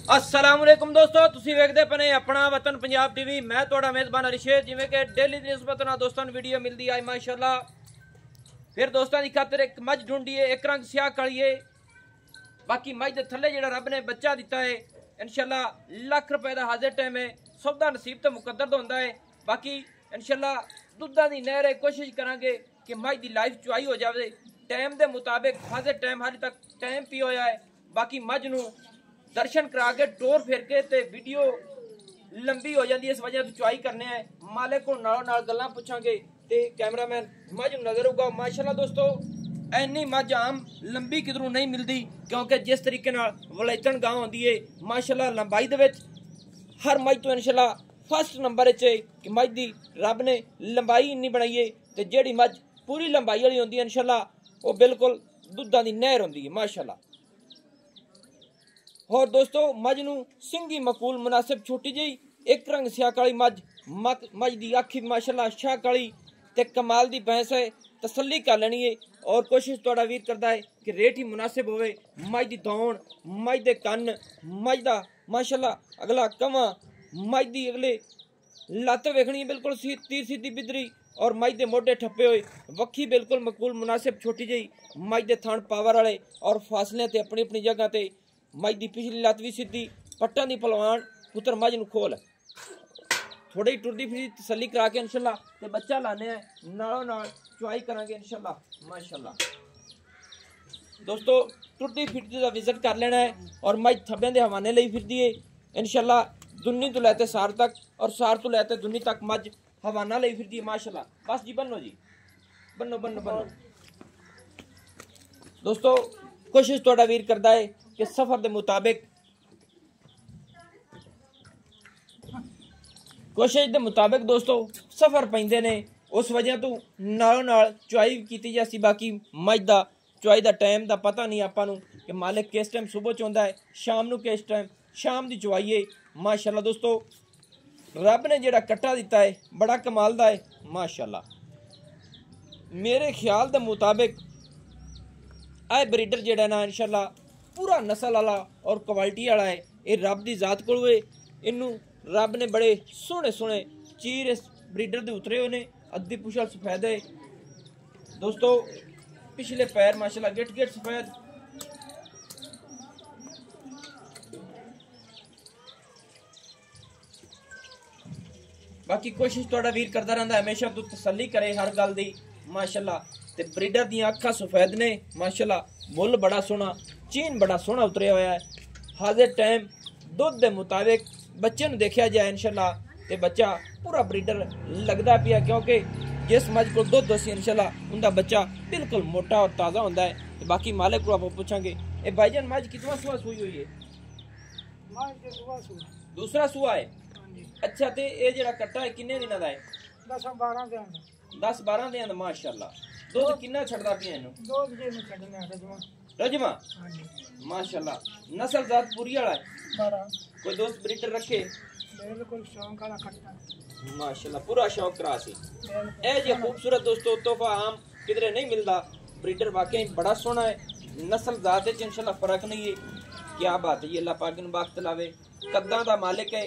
अस्सलाम वालेकुम दोस्तों, तुसी वेखदे पने अपना वतन पंजाब टीवी। मैं तुहाडा मेज़बान अरिशेद। जिवें कि डेली दी निस्बत नाल दोस्तां नूं वीडियो मिलदी है माशाअल्लाह। फिर दोस्तां दी खातर एक मझ ढूंढी है, एक रंग स्याह काली है। बाकी मझ दे थल्ले जेड़ा रब ने बच्चा दिता है इंशाअल्लाह लाख रुपए दा हाजिर टाइम है। सौदा नसीब ते मुकद्दर दा हुंदा है। बाकी इंशाअल्लाह दुद्धां दी नहर है। कोशिश करांगे कि मझ दी लाइफ चुआई हो जाए टाइम दे मुताबिक। हाजिर टाइम हाले तक टाइम पी होया है। बाकी मझ नूं दर्शन करा के टोर फिर के ते वीडियो लंबी हो जाती है, इस वजह से चुआई करने हैं। मालिक को नालों नाल गल्लां पुछांगे ते कैमरामैन मझ नजर होगा। माशाअल्लाह दोस्तों इन्नी मझ आम लंबी किधरों नहीं मिलती, क्योंकि जिस तरीके नाल वलैतन गांव होंदी है माशाअल्लाह लंबाई दे विच हर मझ तो इंशाअल्लाह फर्स्ट नंबर है कि मझ दी रब ने लंबाई इन्नी बनाई है। ते जेड़ी मझ पूरी लंबाई वाली होंदी है इंशाअल्लाह वो बिल्कुल दुद्धां दी नहर होंदी है माशाअल्लाह। और दोस्तों मझ नूं सिंगी मकूल मुनासिब छोटी जी एक रंग स्याह काली मझ दी अख माशाअल्लाह शाह काली ते कमाल दी भैंस है। तसल्ली कर लेनी है और कोशिश तुहाडा वीर करदा है कि रेट ही मुनासिब होवे। मझ दी दौड़, मझ दे कन्न, मझ दा माशाअल्लाह अगला कवा, मझ दी अगले लत्त वेखनी है बिल्कुल तीर सीधी बिदरी और मझ दे मोढे ठप्पे हुए वक्खी बिल्कुल मकूल मुनासिब छोटी जी। मझ दे थण पावर वाले और फासले ते अपनी अपनी जगह ते। मझ दी पिछली लत्त भी सीधी, पट्टां दी पलवान पुत्र मझ नूं खोल थोड़ी टुरदी फिरदी तसल्ली करा के इंशाअल्लाह ते बच्चा लाने हैं नालों नाल चुआई करांगे इंशाअल्लाह माशाअल्लाह। दोस्तों टुरदी फिरदी दा विजिट कर लेना है और मझ थब्बे दे हवाने लई फिरदी है इंशाअल्लाह। दुन्नी तो लैते सार तक और सार तो लैते दुन्नी तक मझ हवाना लई फिरदी है माशाअल्लाह। बस जी बनो जी, बनो बनो बनो। दोस्तों कोशिश तुहाडा वीर करदा है कि सफर के मुताबिक दोस्तों सफर पैंदे ने, उस वजह तो नालों नाल चुआई कीती जासी। बाकी मझ दा चुआई दा टाइम दा पता नहीं आपां नूं कि मालिक किस टाइम सुबह चाहुंदा है, शाम नूं किस टाइम शाम दी चुआई है माशाअल्लाह। दोस्तों रब ने जेड़ा कट्टा दिता है बड़ा कमाल दा है माशाअल्लाह। मेरे ख्याल दे मुताबिक आए ब्रीडर जेड़ा ना इंशाअल्लाह पूरा नस्ल वाला और क्वालिटी वाला है। ये रब की जात को इनू रब ने बड़े सोहने सोहने चीर इस ब्रीडर दे उतरे हुए ने। अद्धी पुछल सफेद है दोस्तों, पिछले पैर माशाल्लाह गिट गिट सफेद। बाकी कोशिश तुहाडा वीर करदा रहिंदा हमेशा तो तसल्ली करे हर गल दी माशाअल्लाह। ते ब्रीडर दी अखां सफेद ने माशाअल्लाह। मुल बड़ा सोहना, चीन बड़ा सोहना उतरिया होया है। हाजिर टाइम दुध के मुताबिक बच्चे नूं देखा जाए इंशाअल्लाह ते बच्चा पूरा ब्रीडर लगता पिया, क्योंकि जिस मझ को दुध दसी इंशाअल्लाह उनका बच्चा बिल्कुल मोटा और ताज़ा होता है। तो बाकी मालिक को आप पूछांगे ये भाईजान मझ कितना सुआ सूई हुई है? दूसरा सुआ है। अच्छा ते ये जेड़ा कट्टा है किन्ने दिनां दा है? 10-12 दिन माशाअल्लाह। दुध किन्ना छड़दा पिया इनू? रजमा माशाअल्लाह। नस्ल जात पूरी वाला है? कोई दोस्त ब्रीडर रखे? बिल्कुल शौक वाला कट्टा माशाअल्लाह, पूरा शौक करा सी। ए जे खूबसूरत दोस्तों तोहफा आम किधरे नहीं मिलता। ब्रीडर वाकई बड़ा सोहना है। नस्ल जात च इंशाअल्लाह फर्क नहीं है। क्या बात है, ये अल्लाह पाक नु बाख्त लावे। कद्दां दा मालिक है,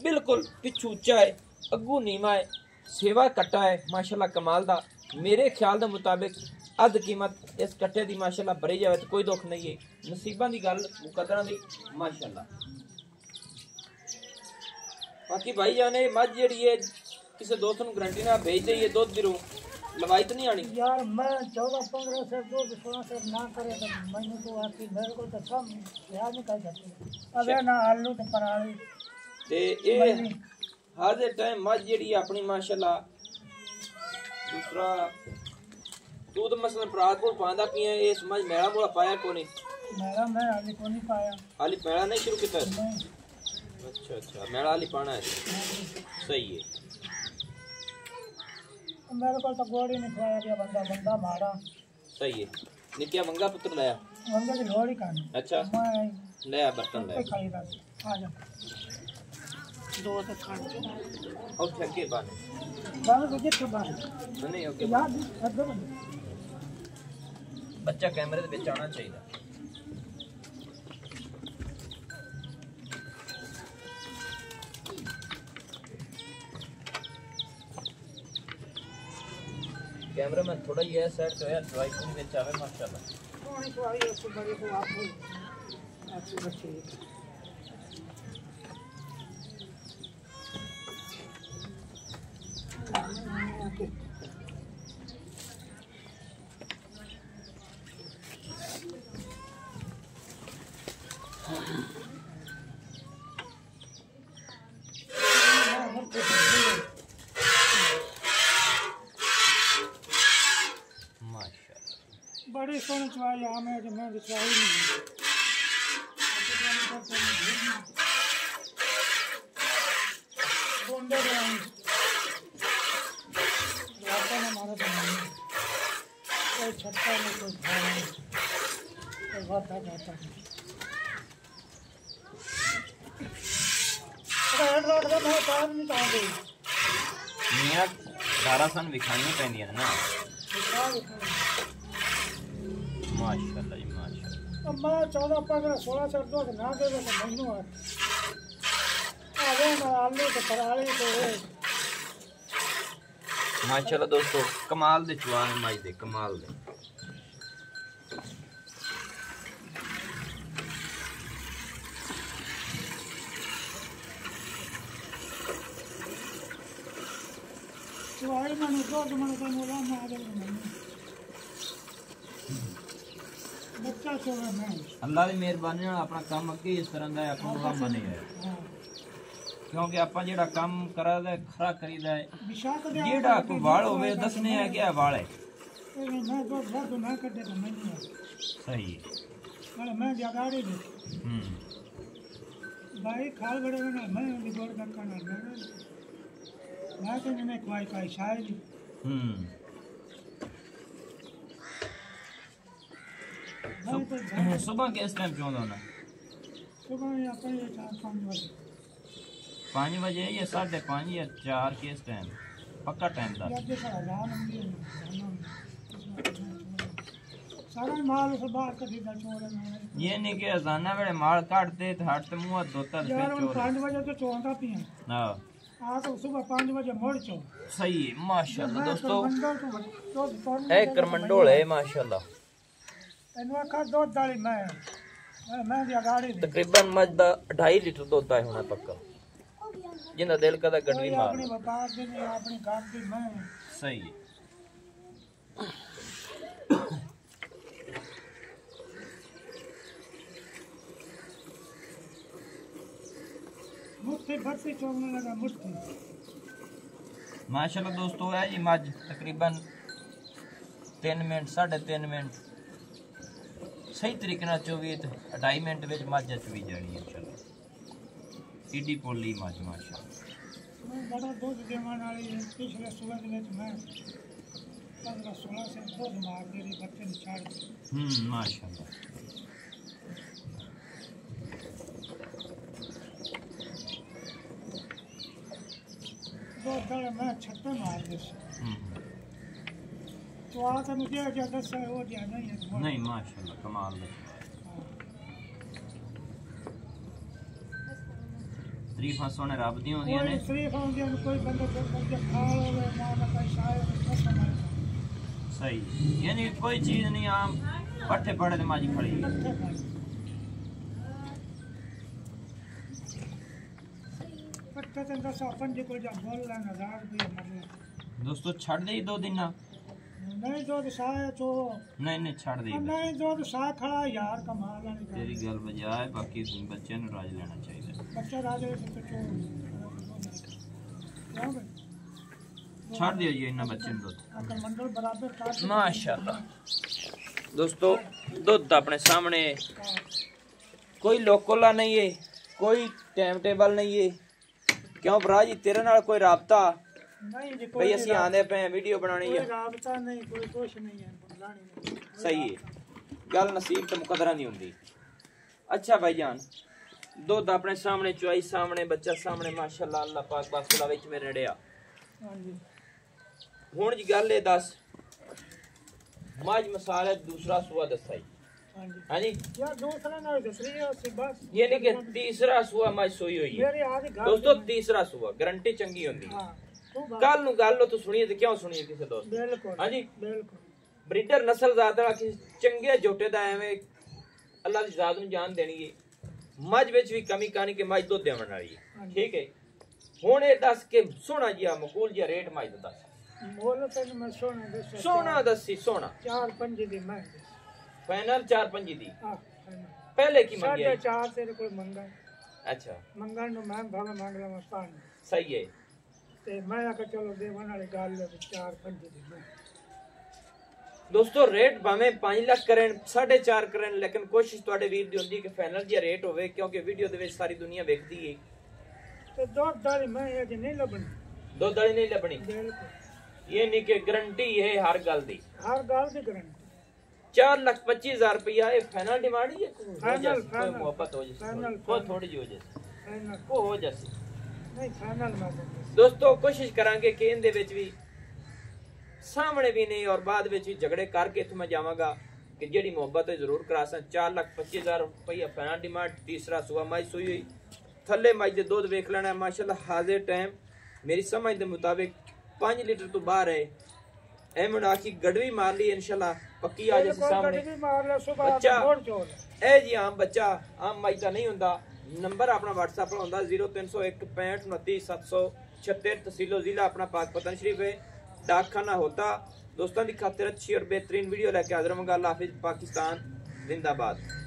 बिल्कुल पिछू उच्चा है, अग्गू नीमा है, सेवा कट्टा है माशाअल्लाह कमाल दा। मेरे ख्याल के मुताबिक अद कीमत इस कट्टे की माशाअल्लाह भरी जाए तो कोई दुख नहीं है। नसीबां दी गल मुकद्दरां दी माशाअल्लाह। बाकी भाई जाने मझ जी है किसी दोस्त को गारंटी ना भेज दे ये दुध बिरो लवाई तो नहीं आनी यार। मैं 14-15 से दूध 16 से ना करे तो मैंने तो आती मेरे को तो सब याद नहीं कर सकते। अबे ना आलू तो पराली ते ये हाजिर टाइम मझ जी अपनी माशाअल्लाह। दूसरा दूध मसलन प्रात को पांदा पिया इस मझ मेला मोला पाया कोनी? मेला मैं हाली कोनी पाया, हाली पहला नहीं शुरू किया। अच्छा अच्छा मेरा वाली पाना है, सही है। मेरे को तो गोड़ी नहीं खाया गया बंदा बंदा मारा, सही है। नित्या मंगा पुत्र लाया मंगा की लोड़ी का। अच्छा मैं ले बर्तन ले आ जा दो से खान और ठगे बाने बाने तो कित बाने नहीं ओके यार बच्चा कैमरे दे विच आना चाहिए। कैमरामैन थोड़ा ही है सेट तो यार चवाई को में चावे माशाल्लाह सोनी चवाई उसको बड़े को आपको अच्छी बच्ची बड़ी सोनी चवाई आमे जो मैं बिछवाई नहीं बोंडे में रास्ता में मारा तो नहीं कोई छटका नहीं कोई घर नहीं कोई वादा जाता नहीं हेड रोड का मैं काम नहीं चाहती मियां सारा सन विखानी पैंदी है ना माशाल्लाह जी माशाल्लाह अब मैं 14 15 16 चल दो ना दे तो महीनों है आवे ना आलू तो पराली तो माशाल्लाह दोस्तों कमाल दे चवान माई दे कमाल दे चवाई मैंने दो का मोला ना आगे बच्चा चोगा मैं अल्लाह दी मेहरबानी नाल अपना काम अगे इस तरह दा अपना काम बने है क्योंकि ਆਪਾਂ ਜਿਹੜਾ ਕੰਮ ਕਰਾਦਾ ਖਰਾ ਕਰੀਦਾ ਹੈ ਜਿਹੜਾ ਕੋਈ ਵਾਲ ਹੋਵੇ ਦੱਸਨੇ ਹੈ ਕਿ ਇਹ ਵਾਲ ਹੈ मैं दो बात ना कर दे तो नहीं है सही है मैं जगाड़ी दे भाई खाल बड़े ना मैं निगोड़ का खाना मैं तो नहीं कोई कोई शायद सुबह किस टाइम चौंदा ना सुबह यहाँ पर 4-5 बजे 5 बजे या 5:30 या 4 किस टाइम पक्का टाइम था सारा माल से बाहर कर दिया छोड़ ये नहीं कि अजाना वेले माल काटते थे हट मुंह धोता थे यार 5 बजे तो चौंदा पिया हां आ तो सुबह 5 बजे मोड़ चो सही है माशाल्लाह दोस्तों एक करमंडोल है माशाल्लाह इनवा का दूध डाली मैं गाड़ी तकरीबन मज दा 2.5 लीटर दूध है होना पक्का जिंदा दिल कदा गड्डी मार अपनी बता दे अपनी गाड़ी दी मैं सही है मुट्ठी भरती चोगने लगा मुट्ठी माशाल्लाह दोस्तों है जी मज तकरीबन 3 मिनट 3.5 मिनट सही तरीके नाल 2.5 मिनट विच मज चवी जानी है इंशाल्लाह सीडी पोली मज माशाल्लाह मैं बड़ा दूध देवन वाली पिछले सुबह के विच मैं 15-16 से दूध मार दे बच्चे ने छाड़ माशाल्लाह दो मैं छत्ते मार दे तो आज मुझे क्या 10 हो गया नहीं माशाल्लाह कमाल है तरीफा सोने रब दी होंदियां ने तरीफा होंदियां कोई बंदा कोई खाल होवे ना कोई शायर सही यानी कोई चीज नहीं आम पट्ठे पड़े ते माजी खड़ी पट्ठे ते 10 अपन जे कोई जा बोल ला 1000 रुपया मतलब दोस्तों छड़ दे 2 दिन ना नहीं दो साया तो नहीं छड़ दे नहीं दो सा खड़ा यार कमाल वाली तेरी गल बजाए बाकी बच्चे ने राज लेना चाहिए बच्चा राज ले तो छड़ दियो ये इना बच्चे ने दूध मंडल बराबर काट माशाल्लाह दोस्तों दूध अपने सामने कोई लोकोला नहीं है कोई टाइम टेबल नहीं है क्यों भरा जी तेरे नाल कोई राबता नहीं जी कोई असि आंदे पे वीडियो बनानी है कोई राबता नहीं कोई कुछ नहीं है बुलानी नहीं सही है गल नसीब ते मुकदरा नहीं हुंदी अच्छा भाईजान दूध अपने सामने चुआई सामने बच्चा सामने माशाल्लाह अल्लाह पाक बासुला विच मेरे नेड़े आ हां जी हुण जी गल ए दस मज मसाले दूसरा सुआ दसाई हां जी यार दूसरा ना दूसरी है बस ये नहीं कि तीसरा सुआ मज सोई हुई है दोस्तों तीसरा सुआ गारंटी चंगी होंदी हां ਸੁਭਾ ਕੱਲ ਨੂੰ ਗੱਲ ਉਹ ਤੂੰ ਸੁਣੀਏ ਤੇ ਕਿਉਂ ਸੁਣੀਏ ਕਿਸੇ ਦੋਸਤ ਬਿਲਕੁਲ ਹਾਂਜੀ ਬਿਲਕੁਲ ਬਰੀਡਰ ਨਸਲ ਜ਼ਾਤ ਵਾਲਾ ਕਿਸੇ ਚੰਗੇ ਝੋਟੇ ਦਾ ਐਵੇਂ ਅੱਲਾ ਦੀ ਜ਼ਾਤ ਨੂੰ ਜਾਨ ਦੇਣੀ ਹੈ ਮੱਝ ਵਿੱਚ ਵੀ ਕਮੀ ਕਾਣੀ ਕਿ ਮੱਝ ਦੁੱਧ ਦੇਵਣ ਵਾਲੀ ਹੈ ਠੀਕ ਹੈ ਹੁਣ ਇਹ ਦੱਸ ਕੇ ਸੋਹਣਾ ਜਿਹਾ ਮਕੂਲ ਜਿਹਾ ਰੇਟ ਮੱਝ ਦਾ ਦੱਸ ਮੁੱਲ ਤੈਨੂੰ ਮੈਂ ਸੋਹਣਾ ਦੱਸਿਆ ਸੋਹਣਾ ਦੱਸੀ ਸੋਹਣਾ 4-5 ਦੀ ਮੈਂ ਫਾਈਨਲ 4-5 ਦੀ ਹਾਂ ਪਹਿਲੇ ਕੀ ਮੰਗਿਆ 4.5 ਤੇਰੇ ਕੋਲ ਮੰਗਾ ਅੱਛਾ ਮੰਗਣ ਨੂੰ ਮੈਂ ਭਾਵੇਂ ਮੰਗ ਲਵਾਂ 5 ਸਹੀ ਹੈ ਤੇ ਮੈਂ ਆਖਿਆ ਚਲੋ ਦੇਵਣ ਵਾਲੀ ਗੱਲ ਹੈ 4-5 ਦੀ ਮੈਂ ਦੋਸਤੋ ਰੇਟ ਭਾਵੇਂ 5 ਲੱਖ ਕਰਨ 4.5 ਕਰਨ ਲੇਕਿਨ ਕੋਸ਼ਿਸ਼ ਤੁਹਾਡੇ ਵੀਰ ਦੀ ਹੁੰਦੀ ਕਿ ਫਾਈਨਲ ਜਿਹਾ ਰੇਟ ਹੋਵੇ ਕਿਉਂਕਿ ਵੀਡੀਓ ਦੇ ਵਿੱਚ ਸਾਰੀ ਦੁਨੀਆ ਵੇਖਦੀ ਹੈ ਤੇ ਦੁੱਧ ਵਾਲੀ ਮੈਂ ਇਹ ਨਹੀਂ ਲੱਭਣੀ ਦੁੱਧ ਵਾਲੀ ਨਹੀਂ ਲੱਭਣੀ ਬਿਲਕੁਲ ਇਹ ਨਹੀਂ ਕਿ ਗਰੰਟੀ ਹੈ ਹਰ ਗੱਲ ਦੀ ਹਰ ਗੱਲ ਦੀ ਗਰੰਟੀ 4,25,000 रुपया ये फाइनल डिमांड ही है फाइनल कोई मोहब्बत हो फाइनल जाए बहुत थोड़ी जी हो जाए फाइनल वो हो जाए नहीं फाइनल मैं दोस्तों कोशिश करांगे कि इन दे विच भी सामने भी नहीं और बाद विच भी झगड़े करके इत्थों मैं जावांगा कि जेड़ी मोहब्बत है जरूर करासां 4,25,000 रुपया फाइनल डिमांड तीसरा सुआ मई सुई हुई थल्ले मई दे दूध वेख लेना माशाल्लाह हाजिर टाइम मेरी समझ दे मुताबिक 5 लीटर तो बाहर है एमन आखी गड़वी मार ली इंशाल्लाह पक्की आ जाए सामने बच्चा ए जी आम बच्चा आम माइदा नहीं हुंदा नंबर अपना WhatsApp पर हुंदा 0301 65 29 776 तहसीलो जिला अपना पाकपतन शरीफ है डाकखाना होता दोस्तों की खातिर अच्छी और बेहतरीन वीडियो लेके हाजिर होंगे अल्लाह हाफिज पाकिस्तान जिंदाबाद।